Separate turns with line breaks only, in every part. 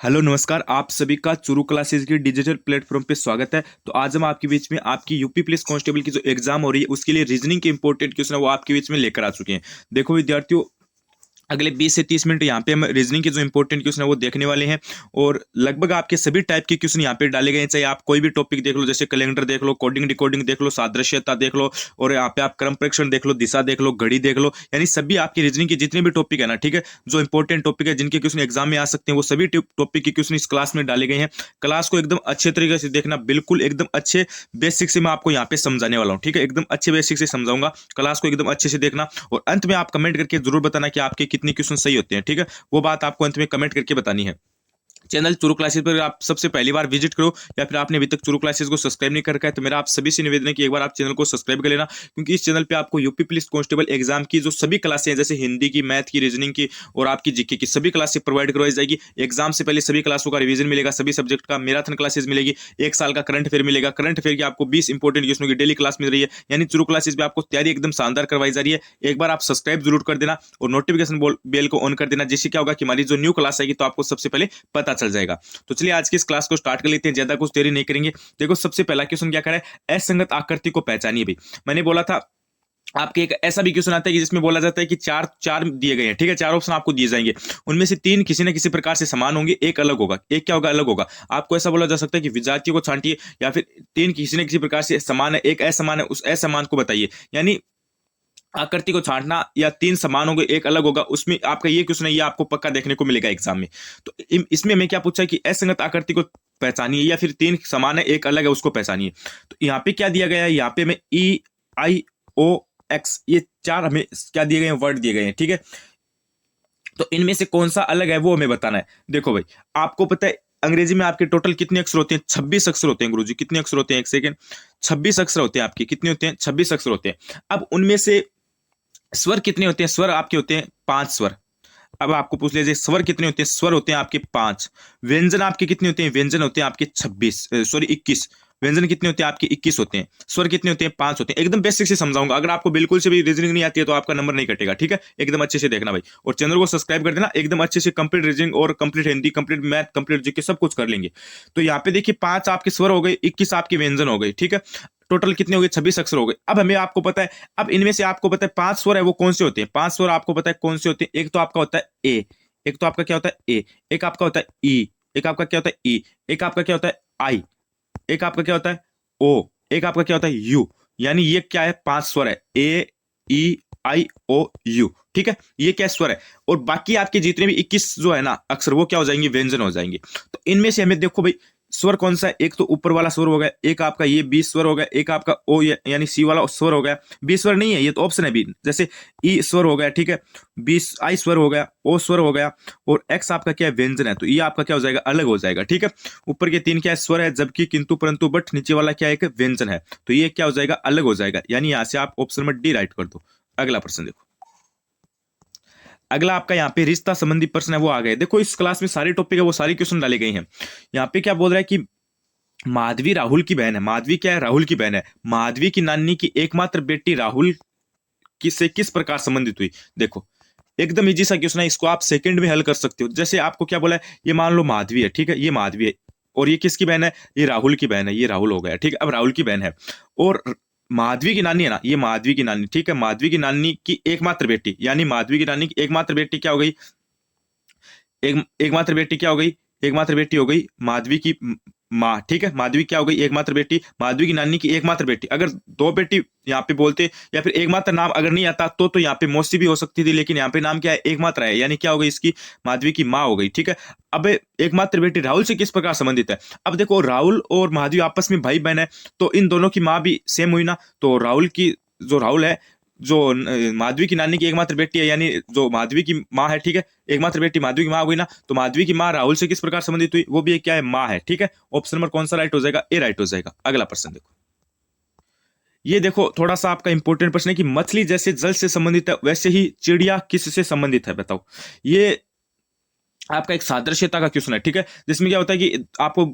Hello नमस्कार, आप सभी का चुरू क्लासेस की डिजिटल प्लेटफॉर्म पे स्वागत है। तो आज हम आपके बीच में आपकी यूपी पुलिस कांस्टेबल की जो एग्जाम हो रही है उसके लिए रीजनिंग के इंपॉर्टेंट क्वेश्चन है वो आपके बीच में लेकर आ चुके हैं। देखो विद्यार्थियों, अगले 20 से 30 मिनट यहाँ पे हम रीजनिंग के जो इंपॉर्टेंट क्वेश्चन है वो देखने वाले हैं। और लगभग आपके सभी टाइप के क्वेश्चन यहाँ पे डाले गए हैं, चाहे आप कोई भी टॉपिक देख लो, जैसे कैलेंडर देख लो, कोडिंग डिकोडिंग देख लो, सादृश्यता देख लो, और यहाँ पे आप क्रम प्रेक्षण देख लो, दिशा देख लो, घड़ी देख लो, यानी सभी आपकी रीजनिंग के जितने भी टॉपिक है ना, ठीक है, जो इंपॉर्टेंट टॉपिक है जिनके क्वेश्चन एग्जाम में आ सकते हैं वो सभी टॉपिक के क्वेश्चन इस क्लास में डाले गए हैं। क्लास को एकदम अच्छे तरीके से देखना, बिल्कुल एकदम अच्छे बेसिक से मैं आपको यहाँ पे समझाने वाला हूँ, ठीक है, एकदम अच्छे बेसिक से समझाऊंगा। क्लास को एकदम अच्छे से देखना और अंत में आप कमेंट करके जरूर बताना कि आपके कितने क्वेश्चन सही होते हैं, ठीक है, वो बात आपको अंत में कमेंट करके बतानी है। चैनल चुरू क्लासेस पर आप सबसे पहली बार विजिट करो या फिर आपने अभी तक चुरू क्लासेस को सब्सक्राइब नहीं कर रखा है तो मेरा आप सभी से निवेदन है कि एक बार आप चैनल को सब्सक्राइब कर लेना, क्योंकि इस चैनल पे आपको यूपी पुलिस कांस्टेबल एग्जाम की जो सभी क्लासें हैं, जैसे हिंदी की, मैथ की, रीजनिंग की और आपकी जीके की सभी क्लासें प्रोवाइड करवाई जाएगी। एग्जाम से पहले सभी क्लासों का रिवीजन मिलेगा, सभी सब्जेक्ट का मैराथन क्लासेस मिलेगी, एक साल का करंट अफेयर मिलेगा। करंट अफेयर की आपको 20 इंपॉर्टेंट क्वेश्चनों की डेली क्लास मिल रही है, यानी चुरू क्लासेस पे आपको तैयारी एकदम शानदार करवाई जा रही है। एक बार आप सब्सक्राइब जरूर कर देना और नोटिफिकेशन बेल को ऑन कर देना, जिससे क्या होगा कि हमारी जो न्यू क्लास आएगी तो आपको सबसे पहले पता चल जाएगा। तो चलिए आज की इस क्लास को स्टार्ट कर लेते हैं, ज्यादा कुछ देरी नहीं करेंगे। देखो सबसे पहला क्वेश्चन क्या करा है, असंगत आकृति को पहचानिए। भाई मैंने बोला था आपके एक ऐसा भी क्वेश्चन आता है कि जिसमें बोला जाता है कि चार चार दिए गए हैं, ठीक है, चार ऑप्शन आपको दिए जाएंगे, उनमें से तीन किसी न किसी प्रकार से समान होंगे, एक अलग होगा। एक क्या होगा, अलग होगा। आपको ऐसा बोला जा सकता है कि विजातीय को छांटिए, या फिर तीन किसी न किसी प्रकार से समान है, एक असमान है, उस असमान को बताइए। यानी आकृति को छांटना या तीन समान होंगे एक अलग होगा, उसमें आपका ये क्वेश्चन है, ये आपको पक्का देखने को मिलेगा एग्जाम में। तो इसमें मैं क्या पूछा कि असंगत आकृति को पहचानिए या फिर तीन समान है एक अलग है उसको पहचानिए। तो यहाँ पे क्या दिया गया है, यहाँ पे हमें EIOX ये चार हमें क्या दिए गए हैं, वर्ड दिए गए हैं, ठीक है। तो इनमें से कौन सा अलग है वो हमें बताना है। देखो भाई, आपको पता है अंग्रेजी में आपके टोटल कितने अक्षर होते हैं, 26 अक्षर होते हैं। गुरुजी कितने अक्षर होते हैं, एक सेकेंड, 26 अक्षर होते हैं आपके, कितने होते हैं, 26 अक्षर होते हैं। अब उनमें से स्वर कितने होते हैं, स्वर आपके होते हैं 5 स्वर। अब आपको पूछ लीजिए स्वर कितने होते हैं, स्वर होते हैं आपके 5। व्यंजन आपके कितने होते हैं, व्यंजन होते हैं आपके 26, सॉरी 21। व्यंजन कितने होते हैं आपके, 21 होते हैं। स्वर कितने होते हैं, 5 होते हैं। एकदम बेसिक से समझाऊंगा, अगर आपको बिल्कुल से भी रीजनिंग नहीं आती है तो आपका नंबर नहीं कटेगा, ठीक है, एकदम अच्छे से देखना भाई। और चैनल को सब्सक्राइब कर देना, एकदम अच्छे से कंप्लीट रीजनिंग और complete Hindi, complete math, complete GK सब कुछ कर लेंगे। तो यहाँ पे देखिए 5 आपके स्वर हो गए, 21 आपके व्यंजन हो गए, ठीक है। टोटल कितने हो गए, 26 अक्षर हो गए। अब हमें आपको पता है, अब इनमें से आपको पता है 5 स्वर है वो कौन से होते हैं, 5 स्वर आपको पता है कौन से होते हैं। एक तो आपका होता है ए, एक तो आपका क्या होता है ए, एक आपका होता है ई, एक आपका क्या होता है ई, एक आपका क्या होता है आई, एक आपका क्या होता है ओ, एक आपका क्या होता है यू। यानी ये क्या है, 5 स्वर है, ए ई आई ओ यू, ठीक है, ये क्या स्वर है। और बाकी आपके जितने भी 21 जो है ना अक्षर वो क्या हो जाएंगे, व्यंजन हो जाएंगे। तो इनमें से हमें देखो भाई स्वर कौन सा है, एक तो ऊपर वाला स्वर हो गया, एक आपका ये बी स्वर हो गया, एक आपका ओ यानी सी वाला स्वर हो गया। बी स्वर नहीं है, ये तो ऑप्शन है बी, जैसे ई स्वर हो गया, ठीक है, बी आई स्वर हो गया, ओ स्वर हो गया, और एक्स आपका क्या है, व्यंजन है, तो ये आपका क्या हो जाएगा, अलग हो जाएगा, ठीक है। ऊपर के 3 क्या है, स्वर है, जबकि, किंतु, परंतु, बट, नीचे वाला क्या है, एक व्यंजन है, तो ये क्या हो जाएगा, अलग हो जाएगा। यानी यहां से आप ऑप्शन में डी राइट कर दो। अगला प्रश्न देखो, अगला आपका यहाँ पे रिश्ता संबंधी प्रश्न है वो आ गए। देखो इस क्लास में सारे टॉपिक है वो सारी क्वेश्चन डाले गए हैं। यहाँ पे क्या बोल रहा है कि माधवी राहुल की बहन है। माधवी क्या है, राहुल की बहन है। माधवी की नानी की एकमात्र बेटी राहुल से किस प्रकार संबंधित हुई। देखो एकदम इजी सा क्वेश्चन है, इसको आप सेकंड में हल कर सकते हो। जैसे आपको क्या बोला है, ये मान लो माधवी है, ठीक है, ये माधवी है, और ये किसकी बहन है, ये राहुल की बहन है, ये राहुल हो गया, ठीक है। अब राहुल की बहन है और माधवी की नानी है ना, ये माधवी की नानी, ठीक है, माधवी की नानी की एकमात्र बेटी, यानी माधवी की नानी की एकमात्र बेटी क्या हो गई, एकमात्र बेटी क्या हो गई, एकमात्र बेटी हो गई माधवी की माँ, ठीक है। माधवी क्या हो गई, एकमात्र बेटी, माधवी की नानी की एकमात्र बेटी। अगर दो बेटी यहाँ पे बोलते या फिर एकमात्र नाम अगर नहीं आता तो यहाँ पे मौसी भी हो सकती थी, लेकिन यहाँ पे नाम क्या है, एकमात्र है, यानी क्या हो गई इसकी, माधवी की माँ हो गई, ठीक है। अब एकमात्र बेटी राहुल से किस प्रकार संबंधित है। अब देखो राहुल और माधवी आपस में भाई बहन है, तो इन दोनों की माँ भी सेम हुई ना। तो राहुल की जो राहुल है, जो माधवी की नानी की एकमात्र बेटी है, यानी जो माधवी की माँ है, ठीक है, एकमात्र बेटी माधवी की माँ हुई ना, तो माधवी की माँ राहुल से किस प्रकार संबंधित हुई, वो भी एक क्या है, माँ है, ठीक है। ऑप्शन नंबर कौन सा राइट हो जाएगा, ए राइट हो जाएगा। अगला प्रश्न देखो, ये देखो थोड़ा सा आपका इंपॉर्टेंट प्रश्न है कि मछली जैसे जल से संबंधित है वैसे ही चिड़िया किससे संबंधित है, बताओ। ये आपका एक सादृश्यता का क्वेश्चन है, ठीक है, जिसमें क्या होता है कि आपको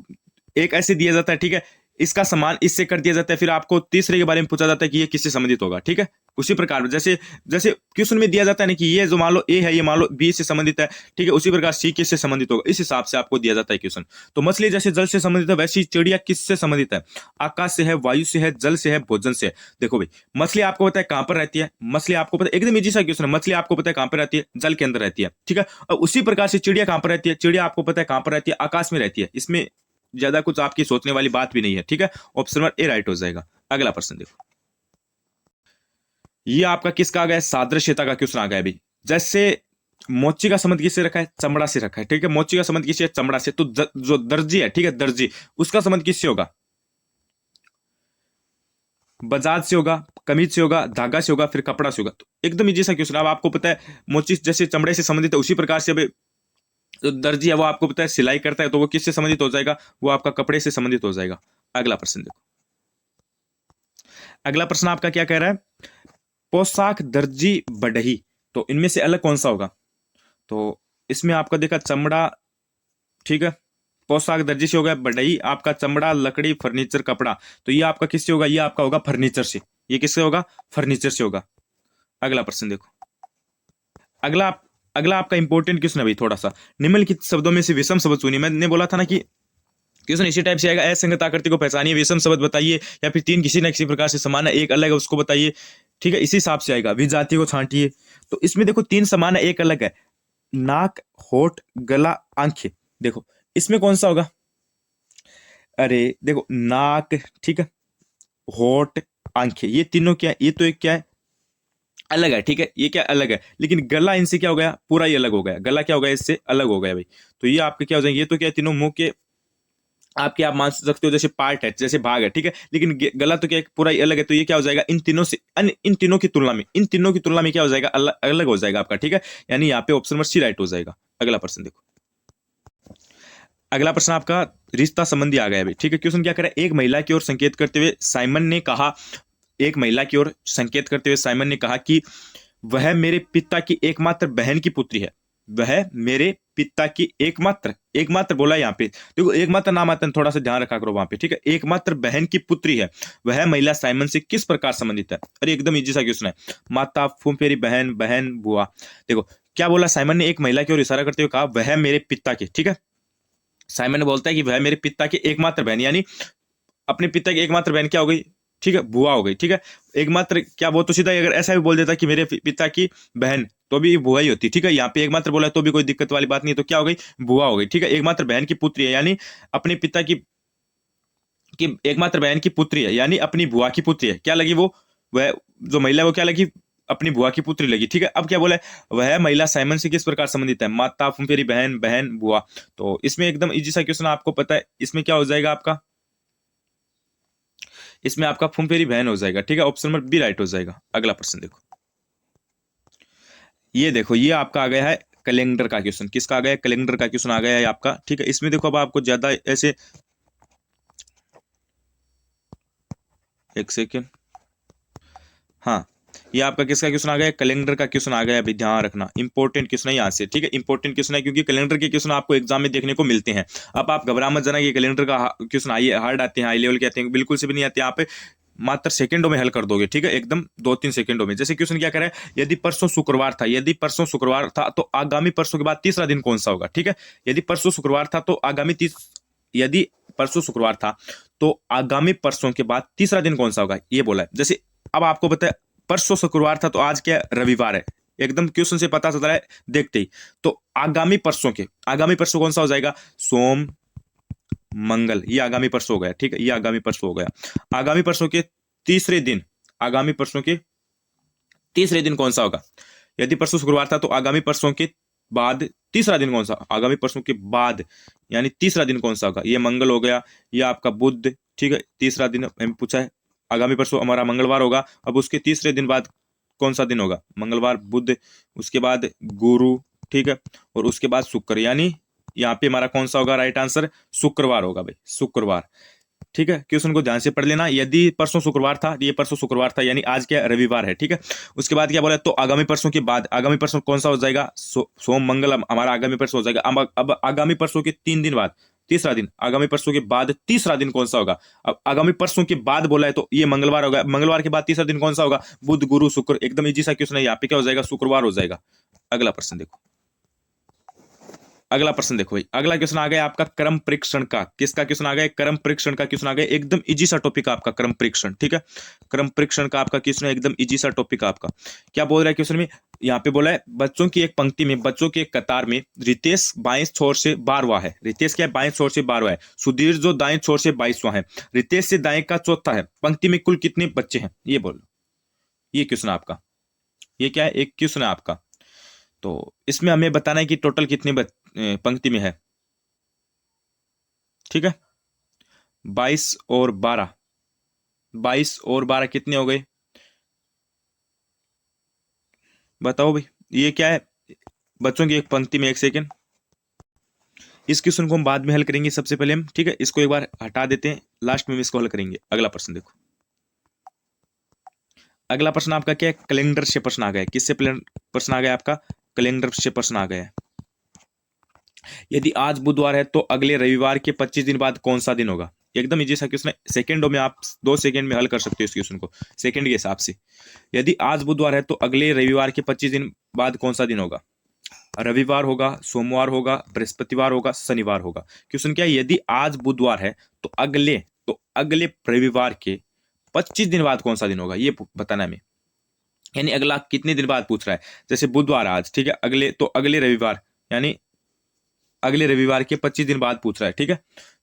एक ऐसे दिया जाता है, ठीक है, इसका समान इससे कर दिया जाता है, फिर आपको तीसरे के बारे में पूछा जाता है कि ये किससे संबंधित होगा। ठीक है, उसी प्रकार जैसे जैसे क्वेश्चन में दिया जाता है ना कि ये जो मान लो ए है, ये मान लो बी से संबंधित है। ठीक है, उसी प्रकार सी किससे संबंधित होगा, इस हिसाब से आपको दिया जाता है क्वेश्चन। तो मछली जैसे जल से संबंधित है, वैसी चिड़िया किससे संबंधित है, आकाश से है, वायु से है, जल से है, भोजन से है। देखो भाई, मछली आपको पता है कहां पर रहती है, मछली आपको पता है, एकदम इजी सा क्वेश्चन है, मछली आपको पता है कहां पर रहती है, जल के अंदर रहती है। ठीक है, और उसी प्रकार से चिड़िया कहां पर रहती है, चिड़िया आपको पता है कहां पर रहती है, आकाश में रहती है। इसमें ज्यादा कुछ आपकी सोचने वाली बात भी नहीं है। ठीक है, ऑप्शन नंबर ए राइट हो जाएगा। अगला प्रश्न देखो, ये आपका किसका आ गया, सादृश्यता का क्वेश्चन आ गया भाई। जैसे मोची का संबंध किससे रखा है, चमड़ा से रखा है। ठीक है, मोची का संबंध किससे है, चमड़ा से। तो जो दर्जी है, ठीक है, दर्जी, उसका संबंध किससे होगा, बजाज से होगा, कमीज से होगा, धागा से होगा, फिर कपड़ा से होगा। तो एकदम इजी सा क्वेश्चन। अब आपको पता है मोची जैसे चमड़े से संबंधित है, उसी प्रकार से अब जो दर्जी है वो आपको पता है सिलाई करता है, तो वो किससे संबंधित हो जाएगा, वो आपका कपड़े से संबंधित हो जाएगा। अगला प्रश्न देखो, अगला प्रश्न आपका क्या कह रहा है, पोशाक, दर्जी, बढ़ई, तो इनमें से अलग कौन सा होगा। तो इसमें आपका देखा चमड़ा, ठीक है, पोशाक दर्जी से होगा, बढ़ई आपका चमड़ा, लकड़ी, फर्नीचर, कपड़ा, तो ये आपका किससे होगा, ये आपका होगा फर्नीचर से। ये किससे होगा, फर्नीचर से होगा। अगला प्रश्न देखो, अगला अगला आपका इंपॉर्टेंट क्वेश्चन है भाई थोड़ा सा, निम्नलिखित शब्दों में से विषम शब्द चुनिए। मैंने बोला था ना कि क्वेश्चन इसी टाइप से आएगा, असंगत आकृति को पहचानिए, विषम शब्द बताइए, या फिर तीन किसी न किसी प्रकार से समान है, एक अलग है उसको बताइए। ठीक है, इसी हिसाब से आएगा, विजाति को छांटिए। तो इसमें देखो तीन समान है, एक अलग है, नाक, होठ, गला, आंखें। देखो इसमें कौन सा होगा, अरे देखो नाक, ठीक है, होठ, आंखें, ये तीनों क्या है, ये तो एक क्या है, अलग है। ठीक है, ये क्या अलग है, लेकिन गला इनसे क्या हो गया, पूरा ही अलग हो गया, गला क्या हो गया, इससे अलग हो गया भाई। तो ये आपके क्या हो जाएंगे, ये तो क्या है, तीनों मुंह के आपके आप मान सकते हो जैसे पार्ट है, जैसे भाग है। ठीक है, लेकिन गला तो क्या पूरा ही अलग है। तो ये क्या हो जाएगा, इन तीनों से इन तीनों की तुलना में, इन तीनों की तुलना में क्या हो जाएगा, अलग अलग हो जाएगा आपका। ठीक है, यानी यहाँ पे ऑप्शन नंबर सी राइट हो जाएगा। अगला प्रश्न देखो, अगला प्रश्न आपका रिश्ता संबंधी आ गया भाई। ठीक है, क्वेश्चन क्या करे, एक महिला की ओर संकेत करते हुए साइमन ने कहा, एक महिला की ओर संकेत करते हुए साइमन ने कहा कि वह मेरे पिता की एकमात्र बहन की पुत्री है, वह मेरे पिता की एकमात्र, एकमात्र बोला यहाँ पे, देखो एकमात्र नाम आता है, थोड़ा सा ध्यान रखा करो वहां पे। ठीक है, एकमात्र बहन की पुत्री है, वह महिला साइमन से किस प्रकार संबंधित है। अरे एकदम इजी सा क्वेश्चन है, माता, फूफेरी बहन, बहन, बुआ। देखो क्या बोला, साइमन ने एक महिला की ओर इशारा करते हुए कहा वह मेरे पिता की, ठीक है, साइमन ने बोलता है कि वह मेरे पिता की एकमात्र बहन, यानी अपने पिता की एकमात्र बहन क्या हो गई, ठीक है, बुआ हो गई। ठीक है, एकमात्र क्या, वो तो सीधा अगर ऐसा भी बोल देता कि मेरे पिता की बहन, तो भी बुआ ही होती। ठीक है, यहाँ पे एकमात्र बोला तो भी कोई दिक्कत वाली बात नहीं है, तो क्या हो गई, बुआ हो गई। ठीक है, एकमात्र बहन की पुत्री है, यानी अपने पिता की एकमात्र बहन की पुत्री है, यानी अपनी बुआ की पुत्री है। क्या लगी वो, वह जो महिला है वो क्या लगी, अपनी बुआ की पुत्री लगी। ठीक है, अब क्या बोला है, वह महिला साइमन से किस प्रकार संबंधित है, माता, फुफेरी बहन, बहन, बुआ। तो इसमें एकदम इजी सा क्वेश्चन आपको पता है, इसमें क्या हो जाएगा आपका, इसमें आपका फुफेरी बहन हो जाएगा। ठीक है, ऑप्शन नंबर बी राइट हो जाएगा। अगला प्रश्न देखो, ये देखो ये आपका आ गया है कैलेंडर का क्वेश्चन। किसका आ गया है, कैलेंडर का क्वेश्चन आ गया है आपका। ठीक है, इसमें देखो अब आपको ज्यादा ऐसे, एक सेकेंड, हाँ, ये आपका किसका क्वेश्चन आ गया है, कैलेंडर का क्वेश्चन आ गया है। अभी ध्यान रखना, इंपॉर्टेंट क्वेश्चन है यहाँ से। ठीक है, इंपॉर्टेंट क्वेश्चन है क्योंकि कैलेंडर के क्वेश्चन आपको एग्जाम में देखने को मिलते हैं। अब आप घबरा मत जाना, ये कैलेंडर का क्वेश्चन हार्ड आते हैं, हाई लेवल के आते हैं, बिल्कुल से भी नहीं आते। यहाँ पे मात्र सेकंडों में हल कर दोगे। ठीक है, एकदम 2-3 सेकंडों में। जैसे क्वेश्चन क्या करे, यदि परसों शुक्रवार था, यदि परसों शुक्रवार था तो आगामी परसों के बाद तीसरा दिन कौन सा होगा। ठीक है, यदि परसों शुक्रवार था तो आगामी यदि परसों शुक्रवार था तो आगामी परसों के बाद तीसरा दिन कौन सा होगा, ये बोला है। जैसे अब आपको पता है परसों शुक्रवार था तो आज क्या रविवार है, एकदम क्वेश्चन से पता चल रहा है देखते ही। तो आगामी परसों कौन सा हो जाएगा, सोम, मंगल, ये आगामी परसों हो गया। ठीक है, ये आगामी परसों हो गया। आगामी परसों के तीसरे दिन, आगामी परसों के तीसरे दिन कौन सा होगा, यदि परसों शुक्रवार था तो आगामी परसों के बाद तीसरा दिन कौन सा, आगामी परसों के बाद यानी तीसरा दिन कौन सा होगा, ये मंगल हो गया, ये आपका बुध। ठीक है, तीसरा दिन हमें पूछा है, आगामी परसों हमारा मंगलवार होगा। अब उसके तीसरे दिन बाद कौन सा दिन होगा, मंगलवार, बुध, उसके बाद गुरु। ठीक है, और उसके बाद शुक्र, यानी यहाँ पे हमारा कौन सा होगा, राइट आंसर शुक्रवार होगा भाई, शुक्रवार। ठीक है, क्वेश्चन को ध्यान से पढ़ लेना। यदि परसों शुक्रवार था, ये परसों शुक्रवार था, यानी आज क्या रविवार है। ठीक है, उसके बाद क्या बोला, तो आगामी परसों के बाद, आगामी परसों कौन सा हो जाएगा, सोम, मंगल, हमारा आगामी परसों हो जाएगा। अब आगामी परसों के 3 दिन बाद, तीसरा दिन, आगामी परसों के बाद तीसरा दिन कौन सा होगा? अब आगामी परसों के बाद बोला है तो ये मंगलवार होगा, मंगलवार के बाद तीसरा दिन कौन सा होगा? बुध, गुरु, शुक्र। एकदम इजी सा क्वेश्चन है, यहाँ पे क्या हो जाएगा? शुक्रवार हो जाएगा। अगला प्रश्न देखो, अगला प्रश्न देखो भाई, अगला क्वेश्चन आ गया आपका क्रम परीक्षण का। किसका क्वेश्चन आ गया? क्रम परीक्षण का क्वेश्चन आ गया। एकदम इजी सा टॉपिक आपका क्रम परीक्षण, ठीक है। क्रम परीक्षण का आपका क्वेश्चन है, एकदम इजी सा टॉपिक आपका। क्या बोल रहा है क्वेश्चन में? यहाँ पे बोला है बच्चों की एक पंक्ति में, बच्चों की एक कतार में रितेश बाएं छोर से 12वां है। रितेश क्या है? बाएं छोर से 12वां है। सुधीर जो दाएं छोर से 22वां है। रितेश से दाएं का चौथा है। पंक्ति में कुल कितने बच्चे हैं? ये बोलो। ये क्वेश्चन आपका, ये क्या है? एक क्वेश्चन है आपका। तो इसमें हमें बताना है कि टोटल कितनी पंक्ति में है, ठीक है। 22 और 12, 22 और 12 कितने हो गए? बताओ भाई। ये क्या है? बच्चों की एक पंक्ति में, एक सेकेंड, इस क्वेश्चन को हम बाद में हल करेंगे। सबसे पहले हम, ठीक है, इसको एक बार हटा देते हैं, लास्ट में हम इसको हल करेंगे। अगला प्रश्न देखो, अगला प्रश्न आपका क्या है? कैलेंडर से प्रश्न आ गया है। किससे प्रश्न आ गया आपका? कैलेंडर से प्रश्न आ गया है। यदि आज बुधवार है तो अगले रविवार के 25 दिन बाद कौन सा दिन होगा? एकदम इजी सा क्वेश्चन है, सेकंडों में आप 2 सेकंड में हल कर सकते हो इस क्वेश्चन को, सेकंड के हिसाब से। यदि आज बुधवार है तो अगले रविवार के 25 दिन बाद कौन सा दिन होगा? रविवार होगा, सोमवार होगा, बृहस्पतिवार होगा, शनिवार होगा। क्वेश्चन क्या है? यदि आज बुधवार है तो अगले रविवार के 25 दिन बाद कौन सा दिन होगा, ये बताना है हमें। यानी अगला कितने दिन बाद पूछ रहा है। जैसे बुधवार आज, ठीक है, अगले रविवार, यानी अगले रविवार के 25 दिन बाद पूछ रहा है, ठीक है।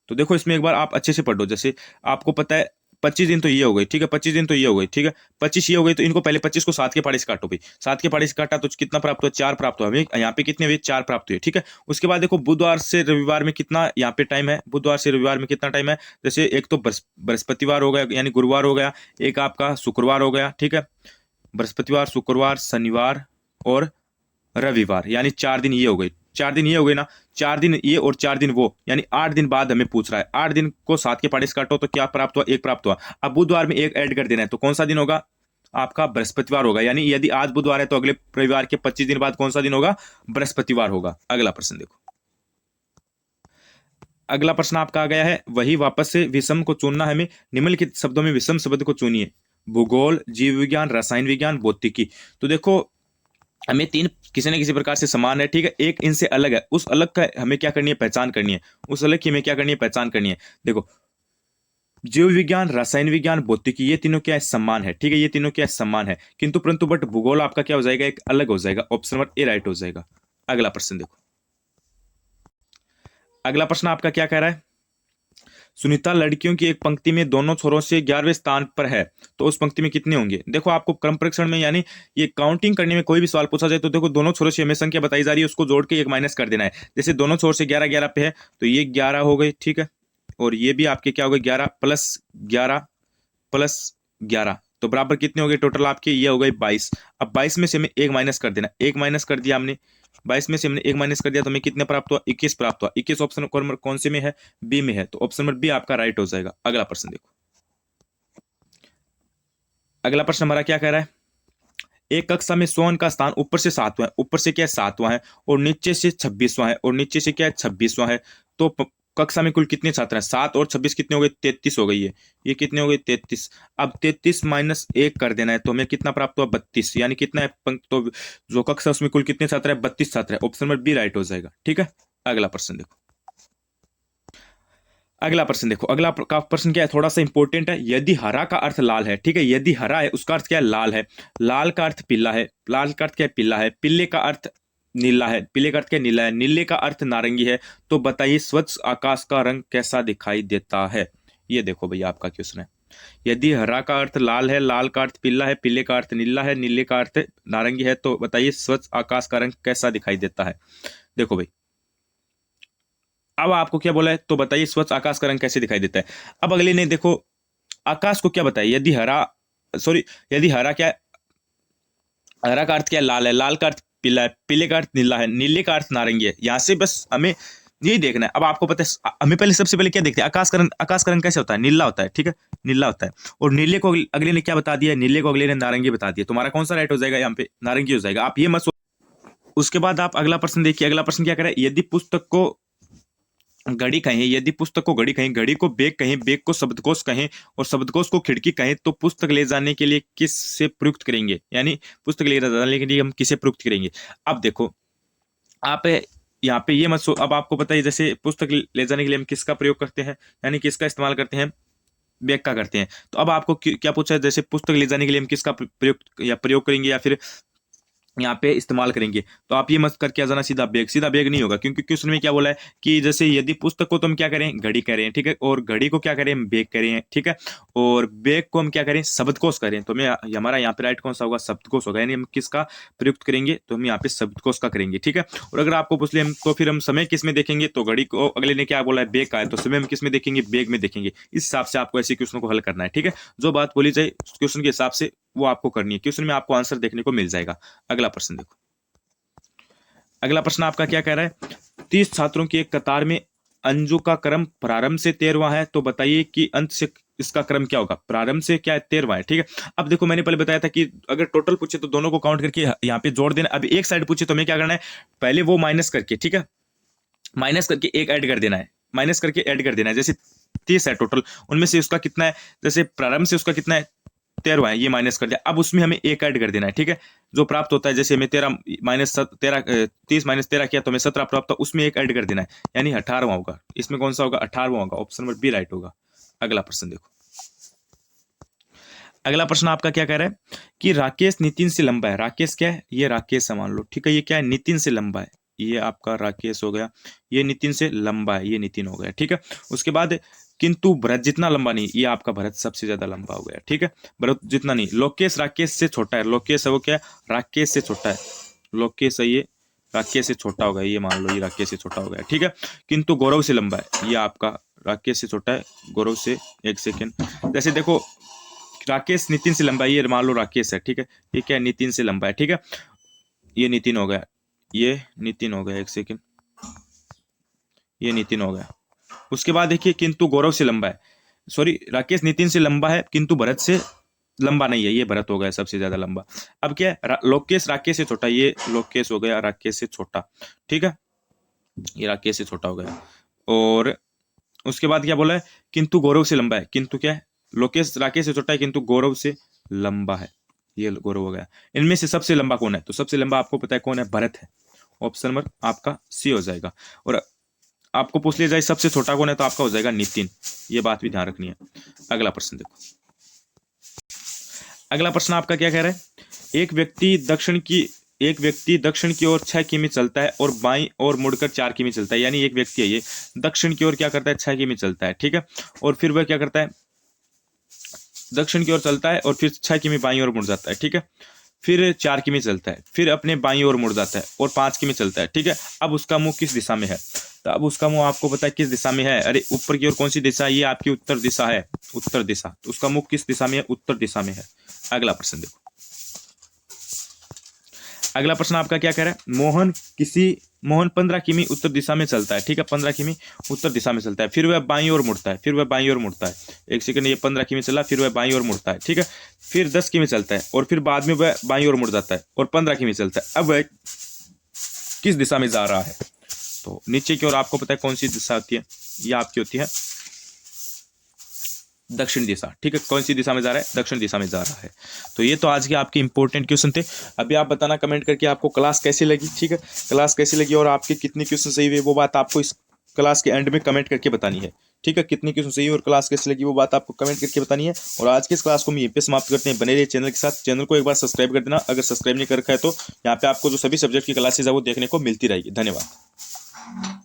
तो देखो इसमें एक बार आप अच्छे से पढ़ो। जैसे आपको पता है 25 दिन तो ये हो गई, ठीक है, 25 दिन तो ये हो गई, ठीक है, 25 ये हो गई, तो इनको पहले 25 को 7 के पहाड़े से काटो भाई। 7 के पहाड़े से काटा तो कितना प्राप्त हुआ? 4 प्राप्त हुआ। हमें यहाँ पे कितने हुए? 4 प्राप्त हुए, ठीक है। उसके बाद देखो बुधवार से रविवार में कितना यहाँ पे टाइम है? बुधवार से रविवार में कितना टाइम है? जैसे एक तो बृहस्पतिवार हो गया, यानी गुरुवार हो गया, एक आपका शुक्रवार हो गया, ठीक है, बृहस्पतिवार, शुक्रवार, शनिवार और रविवार, यानी 4 दिन ये हो गए। 4 दिन ये हो गए ना, 4 दिन ये और 4 दिन वो, यानी 8 दिन बाद हमें पूछ रहा है। 8 दिन को 7 के पहाड़े से काटो तो क्या प्राप्त हुआ? 1 प्राप्त हुआ। अब बुधवार में 1 ऐड कर देना है, तो कौन सा दिन होगा? आपका बृहस्पतिवार होगा। यानी यदि आज बुधवार है तो अगले रविवार के 25 दिन बाद कौन सा दिन होगा? बृहस्पतिवार होगा। अगला प्रश्न देखो, अगला प्रश्न आपका आ गया है, वही वापस से विषम को चुनना है हमें। निम्नलिखित शब्दों में विषम शब्द को चुनिए। भूगोल, जीव विज्ञान, रसायन विज्ञान, भौतिकी। तो देखो हमें 3 किसी न किसी प्रकार से समान है, ठीक है, एक इनसे अलग है, उस अलग का हमें क्या करनी है? पहचान करनी है। उस अलग की हमें क्या करनी है? पहचान करनी है। देखो जीव विज्ञान, रसायन विज्ञान, भौतिकी, ये तीनों क्या है? समान है, ठीक है, ये तीनों क्या है? समान है। किंतु परंतु बट भूगोल आपका क्या हो जाएगा? एक अलग हो जाएगा। ऑप्शन नंबर ए राइट हो जाएगा। अगला प्रश्न देखो, अगला प्रश्न आपका क्या कह रहा है? सुनीता लड़कियों की एक पंक्ति में दोनों छोरों से 11वें स्थान पर है, तो उस पंक्ति में कितने होंगे? देखो आपको क्रम परीक्षण में, यानी ये काउंटिंग करने में कोई भी सवाल पूछा जाए तो देखो दोनों छोरों से हमें संख्या बताई जा रही है, उसको जोड़ के एक माइनस कर देना है। जैसे दोनों छोर से 11 11 पे है तो ये 11 हो गई, ठीक है, और ये भी आपके क्या हो गए? 11 प्लस 11 प्लस 11, तो बराबर कितने हो गए टोटल आपके? ये हो गए 22। अब 22 में से हमें एक माइनस कर देना, एक माइनस कर दिया हमने, 22 में से हमने एक माइनस कर दिया तो हमें कितने प्राप्त हुआ? 21 प्राप्त हुआ। 21 ऑप्शन कौन से में है? बी में है, तो ऑप्शन नंबर बी आपका राइट हो जाएगा। अगला प्रश्न देखो, अगला प्रश्न हमारा क्या कह रहा है? एक कक्षा में 100 अंक का स्थान ऊपर से 7वां है, ऊपर से क्या है? 7वां है, और नीचे से 26वां है, और नीचे से क्या है? 26वां है। तो कक्षा में कुल कितने छात्र हैं? 7 और 26 कितने हो गए? 33 हो गई है। ये कितने हो गए? 33। अब 33 माइनस 1 कर देना है तो हमें कितना प्राप्त हुआ? 32। यानी कितना है? तो जो कक्षा उसमें कुल कितने छात्र है? 32 छात्र है। ऑप्शन नंबर बी राइट हो जाएगा, ठीक है। अगला प्रश्न देखो, अगला प्रश्न देखो, अगला प्रश्न क्या है? थोड़ा सा इंपॉर्टेंट है। यदि हरा का अर्थ लाल है, ठीक है, यदि हरा है उसका अर्थ क्या है? लाल है। लाल का अर्थ पीला है, लाल का अर्थ क्या है? पीला है। पीले का अर्थ नीला है, पीले का अर्थ क्या? नीला है। नीले का अर्थ नारंगी है। तो बताइए स्वच्छ आकाश का रंग कैसा दिखाई देता है? ये देखो भैया आपका क्वेश्चन है। यदि हरा का अर्थ लाल है, लाल का अर्थ पीला है, पीले का अर्थ नीला है, नीले का अर्थ नारंगी है, तो बताइए स्वच्छ आकाश का रंग कैसा दिखाई देता है? देखो भाई, अब आपको क्या बोला है तो बताइए स्वच्छ आकाश का रंग कैसे दिखाई देता है। अब अगले ने देखो आकाश को क्या बताइए, यदि हरा क्या है? हरा का अर्थ क्या है? लाल है। लाल का अर्थ पीला है, पीले का अर्थ नीला है, नीले का अर्थ नारंगी है। यहां से बस हमें यही देखना है। अब आपको पता है हमें पहले सबसे पहले क्या देखते हैं? आकाश का रंग। आकाश का रंग कैसे होता है? नीला होता है, ठीक है, नीला होता है। और नीले को अगले ने क्या बता दिया? नीले को अगले ने नारंगी बता दिया। तुम्हारा कौन सा राइट हो जाएगा? यहाँ पे नारंगी हो जाएगा। आप ये मत उसके बाद आप अगला प्रश्न देखिए। अगला प्रश्न क्या कह रहा है? यदि पुस्तक को घड़ी कहें, यदि पुस्तक को घड़ी कहें, घड़ी को बैग कहें, बैग को शब्दकोश कहें और शब्दकोश को खिड़की कहें, तो पुस्तक ले जाने के लिए किस से प्रयुक्त करेंगे, यानी पुस्तक ले जाने के लिए हम किसे प्रयुक्त करेंगे। अब देखो आप यहाँ पे ये मत सो, अब आपको पता है जैसे पुस्तक ले जाने के लिए हम किसका प्रयोग करते हैं, यानी किसका इस्तेमाल करते हैं, बैग का करते हैं। तो अब आपको क्या पूछा है, जैसे पुस्तक ले जाने के लिए हम किसका प्रयोग करेंगे या फिर यहाँ पे इस्तेमाल करेंगे, तो आप ये मत करके आ जाना सीधा बैग, सीधा बैग नहीं होगा, क्योंकि क्वेश्चन में क्या बोला है कि जैसे यदि पुस्तक को तो हम क्या करें, घड़ी करें, ठीक है, और घड़ी को क्या करें, हम बैग करें, ठीक है, और बैग को हम क्या करें, शब्दकोश करें। तो मैं हमारा यहाँ पे राइट कौन सा होगा, शब्दकोश होगा, यानी हम किसका प्रयुक्त करेंगे, तो हम यहाँ पे शब्दकोश का करेंगे, ठीक है। और अगर आपको पूछ ले हम तो फिर हम समय किस में देखेंगे, तो घड़ी को अगले ने क्या बोला है, बैग का है, तो समय हम किस में देखेंगे, बैग में देखेंगे। इस हिसाब से आपको ऐसे क्वेश्चन को हल करना है, ठीक है। जो बात बोली जाए क्वेश्चन के हिसाब से वो आपको करनी है, क्वेश्चन में आपको आंसर देखने को मिल जाएगा। अगला प्रश्न देखो, अगला प्रश्न आपका क्या कह रहा है, 30 छात्रों की एक कतार में अंजू का क्रम प्रारंभ से 13वां है, तो बताइए कि अंत से इसका क्रम क्या होगा। प्रारंभ से क्या है, 13वां है, ठीक है। अब देखो मैंने पहले बताया था कि अगर टोटल पूछे तो दोनों को काउंट करके यहाँ पे जोड़ देना। अब एक साइड पूछे तो हमें क्या करना है, पहले वो माइनस करके, ठीक है, माइनस करके एक ऐड कर देना है, माइनस करके ऐड कर देना है। जैसे 30 है टोटल, उनमें से उसका कितना है, जैसे प्रारंभ से उसका कितना है, 13वां है, ये माइनस कर दिया। अब उसमें हमें एक ऐड कर देना है, ठीक है, जो प्राप्त होता है। जैसे हमें 13 माइनस 13 30 माइनस 13 किया तो हमें 17 प्राप्त हुआ, उसमें एक ऐड कर देना है, यानी 18वां होगा। इसमें कौन सा होगा, 18वां होगा, ऑप्शन नंबर बी राइट होगा। अगला प्रश्न देखो, अगला प्रश्न आपका क्या कह रहा है कि राकेश नितिन से लंबा है। राकेश क्या है, ये राकेश मान लो, ठीक है, ये क्या है, नितिन से लंबा है, ये आपका राकेश हो गया, ये नितिन से लंबा है, ये नितिन हो गया, ठीक है। उसके बाद किंतु भरत जितना लंबा नहीं, ये आपका भरत सबसे ज्यादा लंबा हो गया, ठीक है, भरत जितना नहीं। लोकेश राकेश से छोटा है, लोकेश है वो क्या है, राकेश से छोटा है, लोकेश है ये राकेश से छोटा होगा, ये मान लो ये राकेश से छोटा हो गया, ठीक है। किंतु गौरव से लंबा है, ये आपका राकेश से छोटा है, गौरव से, एक सेकेंड, जैसे देखो राकेश नितिन से लंबा है, ये मान लो राकेश है, ठीक है, ये क्या है, नितिन से लंबा है, ठीक है, ये नितिन हो गया, ये नितिन हो गया, एक सेकेंड, ये नितिन हो गया। उसके बाद देखिए किंतु गौरव से लंबा है, सॉरी राकेश नितिन से लंबा है किंतु भरत से लंबा नहीं है, ये भरत हो गया सबसे ज्यादा लंबा। अब क्या है, लोकेश राकेश से छोटा, ये लोकेश हो गया राकेश से छोटा, ठीक है, ये राकेश से छोटा हो गया। और उसके बाद क्या बोला है, किंतु गौरव से लंबा है, किंतु क्या है, लोकेश राकेश से छोटा है किंतु गौरव से लंबा है, ये गौरव हो गया। इनमें से सबसे लंबा कौन है, तो सबसे लंबा आपको पता है कौन है, भरत है, ऑप्शन नंबर आपका सी हो जाएगा। और आपको पूछ लिया जाए सबसे छोटा कौन है, तो आपका हो जाएगा नितिन, ये बात भी ध्यान रखनी है। अगला प्रश्न देखो, अगला प्रश्न आपका क्या कह रहा है, एक व्यक्ति दक्षिण की ओर 6 किमी चलता है और बाईं ओर मुड़कर 4 किमी चलता है, यानी एक व्यक्ति है ये दक्षिण की ओर क्या करता है, 6 किमी चलता है, ठीक है, और फिर वह क्या करता है, दक्षिण की ओर चलता है और फिर 6 किमी बाईं ओर मुड़ जाता है, ठीक है, फिर 4 किमी चलता है, फिर अपने बाईं ओर मुड़ जाता है और 5 किमी चलता है, ठीक है। अब उसका मुंह किस दिशा में है, तो अब उसका मुंह आपको पता है किस दिशा में है, अरे ऊपर की ओर कौन सी दिशा है, ये आपकी उत्तर दिशा है, उत्तर दिशा, तो उसका मुंह किस दिशा में है, उत्तर दिशा में है। अगला प्रश्न देखो, अगला प्रश्न आपका क्या कह रहा है, मोहन 15 किमी उत्तर दिशा में चलता है, ठीक है, 15 किमी उत्तर दिशा में चलता है, फिर वह बाईं ओर मुड़ता है, फिर वह बाईं ओर मुड़ता है, एक सेकंड, ये 15 किमी चला, फिर वह बाईं ओर मुड़ता है, ठीक है, फिर 10 किमी चलता है और फिर बाद में वह बाईं ओर मुड़ जाता है और 15 किमी चलता है। अब वह किस दिशा में जा रहा है, तो नीचे की ओर आपको पता है कौन सी दिशा होती है, ये आपकी होती है दक्षिण दिशा, ठीक है, कौन सी दिशा में जा रहा है, दक्षिण दिशा में जा रहा है। तो ये तो आज के आपके इंपॉर्टेंट क्वेश्चन थे। अभी आप बताना कमेंट करके आपको क्लास कैसी लगी, ठीक है, क्लास कैसी लगी और आपके कितने क्वेश्चन सही हुए, वो बात आपको इस क्लास के एंड में कमेंट करके बतानी है, ठीक है, कितनी क्वेश्चन सही और क्लास कैसी लगी वो बात आपको कमेंट करके बतानी है। और आज की इस क्लास को हम यहीं पे समाप्त करते हैं। बने रहिए चैनल के साथ, चैनल को एक बार सब्सक्राइब कर देना, अगर सब्सक्राइब नहीं कर रखा है तो यहाँ पे आपको जो सभी सब्जेक्ट की क्लासेज है वो देखने को मिलती रहेगी। धन्यवाद।